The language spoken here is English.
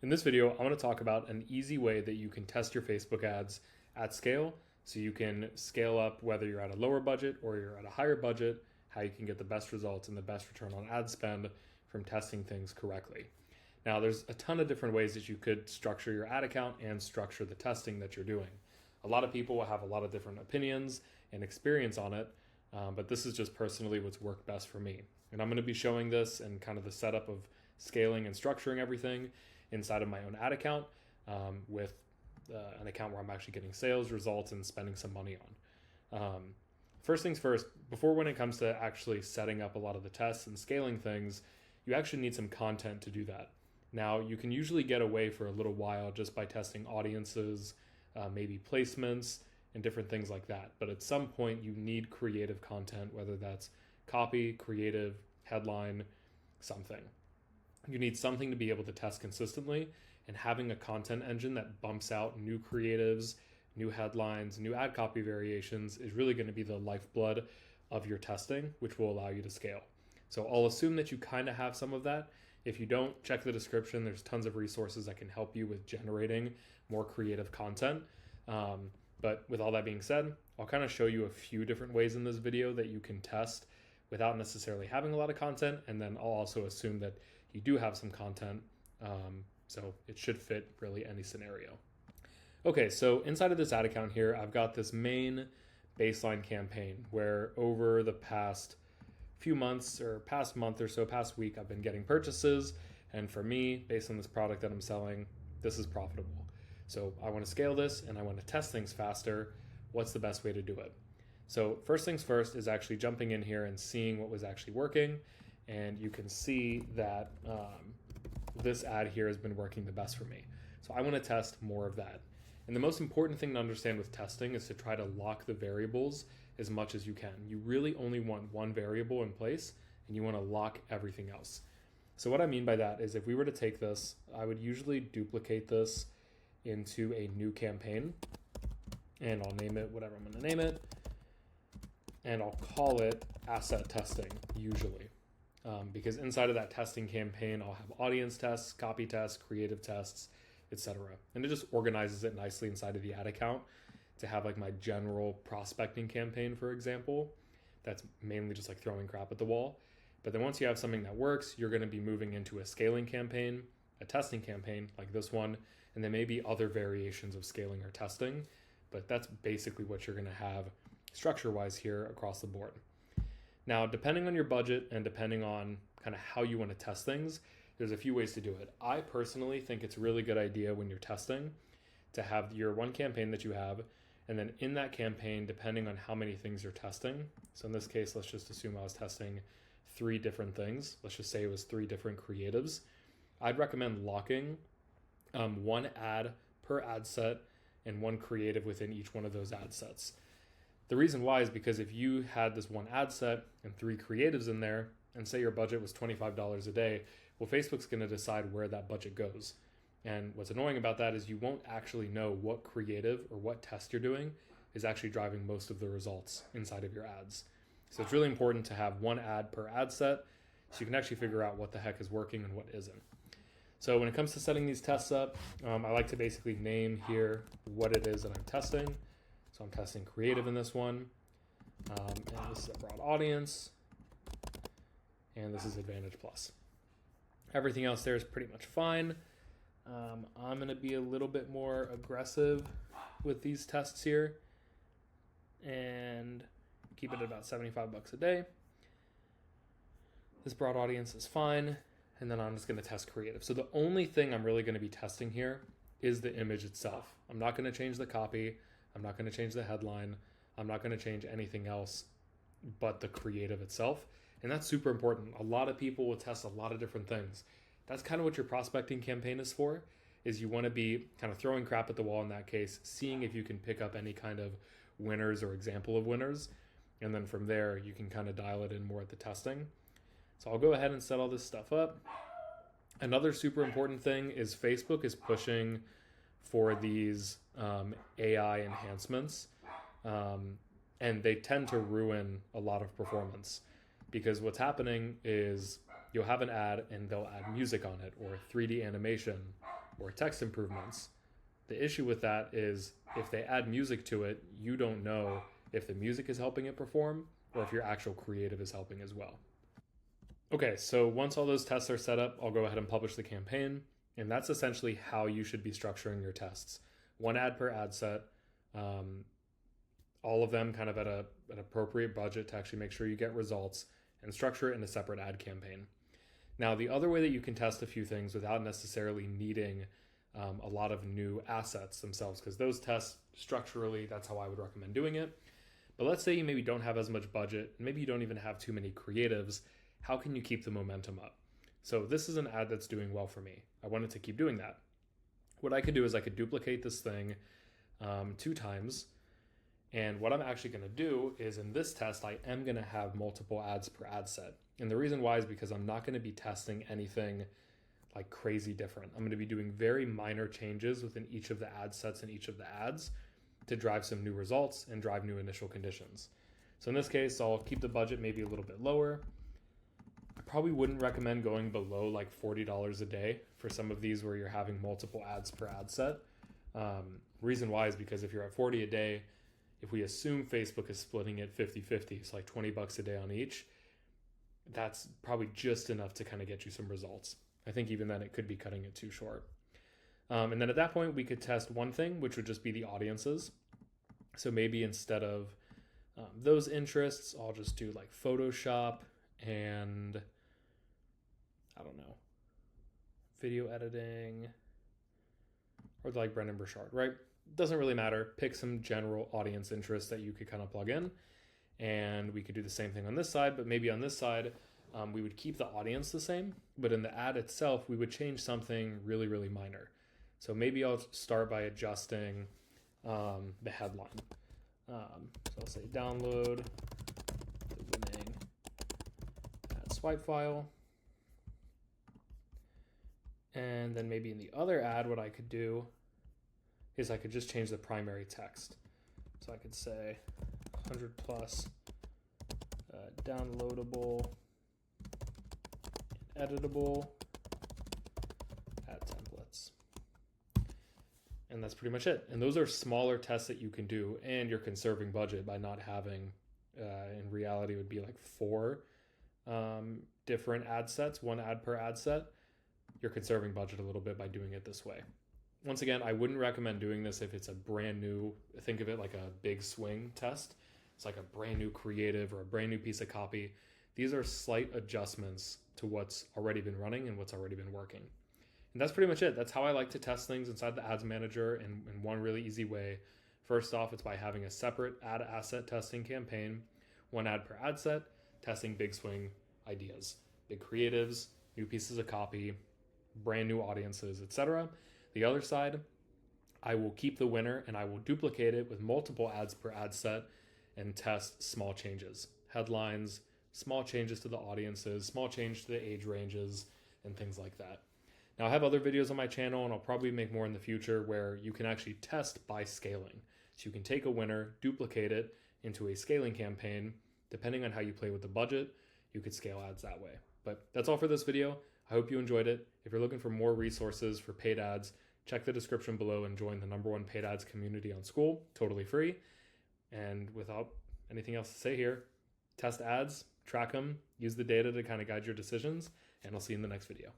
In this video, I want to talk about an easy way that you can test your Facebook ads at scale so you can scale up whether you're at a lower budget or you're at a higher budget, how you can get the best results and the best return on ad spend from testing things correctly. Now, there's a ton of different ways that you could structure your ad account and structure the testing that you're doing. A lot of people will have a lot of different opinions and experience on it, but this is just personally what's worked best for me. And I'm going to be showing this and kind of the setup of scaling and structuring everything inside of my own ad account with an account where I'm actually getting sales results and spending some money on. First things first, before when it comes to actually setting up a lot of the tests and scaling things, you actually need some content to do that. Now, you can usually get away for a little while just by testing audiences, maybe placements, and different things like that. But at some point, you need creative content, whether that's copy, creative, headline, something. You need something to be able to test consistently, and having a content engine that bumps out new creatives, new headlines, new ad copy variations is really going to be the lifeblood of your testing, which will allow you to scale. So I'll assume that you kind of have some of that. If you don't, check the description. There's tons of resources that can help you with generating more creative content. But with all that being said, I'll kind of show you a few different ways in this video that you can test without necessarily having a lot of content. And then I'll also assume that you do have some content. So it should fit really any scenario. Okay, so inside of this ad account here, I've got this main baseline campaign where over the past few months or past month or so, past week, I've been getting purchases. And for me, based on this product that I'm selling, this is profitable. So I want to scale this and I want to test things faster. What's the best way to do it? So first things first is actually jumping in here and seeing what was actually working. And you can see that this ad here has been working the best for me. So I want to test more of that. And the most important thing to understand with testing is to try to lock the variables as much as you can. You really only want one variable in place and you want to lock everything else. So what I mean by that is if we were to take this, I would usually duplicate this into a new campaign and I'll name it whatever I'm going to name it. And I'll call it asset testing usually. Because inside of that testing campaign, I'll have audience tests, copy tests, creative tests, etc. And it just organizes it nicely inside of the ad account to have like my general prospecting campaign, for example, that's mainly just like throwing crap at the wall. But then once you have something that works, you're going to be moving into a scaling campaign, a testing campaign like this one, and then maybe other variations of scaling or testing. But that's basically what you're going to have structure-wise here across the board. Now, depending on your budget and depending on kind of how you want to test things, there's a few ways to do it. I personally think it's a really good idea when you're testing to have your one campaign that you have, and then in that campaign, depending on how many things you're testing. So in this case, let's just assume I was testing 3 different things. Let's just say it was 3 different creatives. I'd recommend locking one ad per ad set and one creative within each one of those ad sets. The reason why is because if you had this one ad set and 3 creatives in there, and say your budget was $25 a day, well, Facebook's going to decide where that budget goes. And what's annoying about that is you won't actually know what creative or what test you're doing is actually driving most of the results inside of your ads. So it's really important to have one ad per ad set so you can actually figure out what the heck is working and what isn't. So when it comes to setting these tests up, I like to basically name here what it is that I'm testing. So I'm testing creative in this one, and this is a broad audience, and this is Advantage Plus. Everything else there is pretty much fine. I'm going to be a little bit more aggressive with these tests here and keep it at about $75 a day. This broad audience is fine. And then I'm just going to test creative. So the only thing I'm really going to be testing here is the image itself. I'm not going to change the copy. I'm not going to change the headline. I'm not going to change anything else but the creative itself. And that's super important. A lot of people will test a lot of different things. That's kind of what your prospecting campaign is for, is you want to be kind of throwing crap at the wall in that case, seeing if you can pick up any kind of winners or example of winners. And then from there, you can kind of dial it in more at the testing. So I'll go ahead and set all this stuff up. Another super important thing is Facebook is pushing for these AI enhancements. And they tend to ruin a lot of performance because what's happening is you'll have an ad and they'll add music on it or 3D animation or text improvements. The issue with that is if they add music to it, you don't know if the music is helping it perform or if your actual creative is helping as well. Okay, so once all those tests are set up, I'll go ahead and publish the campaign. And that's essentially how you should be structuring your tests. One ad per ad set, all of them kind of at an appropriate budget to actually make sure you get results, and structure it in a separate ad campaign. Now, the other way that you can test a few things without necessarily needing a lot of new assets themselves, because those tests structurally, that's how I would recommend doing it. But let's say you maybe don't have as much budget, and maybe you don't even have too many creatives. How can you keep the momentum up? So this is an ad that's doing well for me. I wanted to keep doing that. What I could do is I could duplicate this thing 2 times. And what I'm actually going to do is in this test, I am going to have multiple ads per ad set. And the reason why is because I'm not going to be testing anything like crazy different. I'm going to be doing very minor changes within each of the ad sets and each of the ads to drive some new results and drive new initial conditions. So in this case, I'll keep the budget maybe a little bit lower. I probably wouldn't recommend going below like $40 a day for some of these where you're having multiple ads per ad set. Reason why is because if you're at 40 a day, if we assume Facebook is splitting it 50-50, it's like $20 a day on each, that's probably just enough to kind of get you some results. I think even then it could be cutting it too short. And then at that point, we could test one thing, which would just be the audiences. So maybe instead of those interests, I'll just do like Photoshop and I don't know, video editing, or like Brendan Burchard, right? Doesn't really matter. Pick some general audience interests that you could kind of plug in. And we could do the same thing on this side, but maybe on this side, we would keep the audience the same, but in the ad itself, we would change something really, really minor. So maybe I'll start by adjusting the headline. So I'll say download the winning ad swipe file. And then maybe in the other ad, what I could do is I could just change the primary text. So I could say 100 plus downloadable, editable ad templates. And that's pretty much it. And those are smaller tests that you can do, and you're conserving budget by not having, in reality, it would be like 4 different ad sets, 1 ad per ad set. You're conserving budget a little bit by doing it this way. Once again, I wouldn't recommend doing this if it's a brand new, think of it like a big swing test. It's like a brand new creative or a brand new piece of copy. These are slight adjustments to what's already been running and what's already been working. And that's pretty much it. That's how I like to test things inside the Ads Manager in one really easy way. First off, it's by having a separate ad asset testing campaign, 1 ad per ad set, testing big swing ideas, big creatives, new pieces of copy, brand new audiences, etc. The other side, I will keep the winner and I will duplicate it with multiple ads per ad set and test small changes, headlines, small changes to the audiences, small change to the age ranges, and things like that. Now I have other videos on my channel, and I'll probably make more in the future where you can actually test by scaling. So you can take a winner, duplicate it into a scaling campaign. Depending on how you play with the budget, you could scale ads that way. But that's all for this video. I hope you enjoyed it. If you're looking for more resources for paid ads, check the description below and join the #1 paid ads community on Skool, totally free. And without anything else to say here, test ads, track them, use the data to kind of guide your decisions, and I'll see you in the next video.